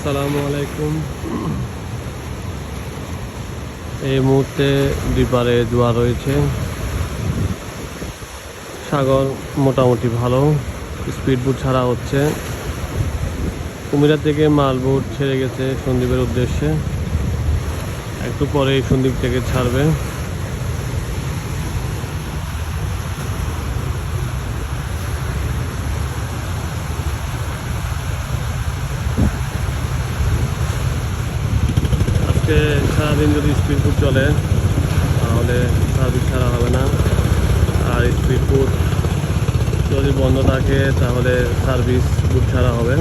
আসসালামু আলাইকুম। এই মুহূর্তে দুপারে জোয়ার রয়েছে। সাগর মোটামুটি ভালো, স্পিড বোট ছাড়া হচ্ছে। কুমিরা থেকে মাল বোট ছেড়ে গেছে সন্দ্বীপের উদ্দেশ্যে, একটু পরে সন্দ্বীপ থেকে ছাড়বে। আজকে সারাদিন যদি স্পিড বোট চলে তাহলে সার্ভিস ছাড়া হবে না, আর স্পিড বোট যদি বন্ধ থাকে তাহলে সার্ভিস বুট ছাড়া হবে।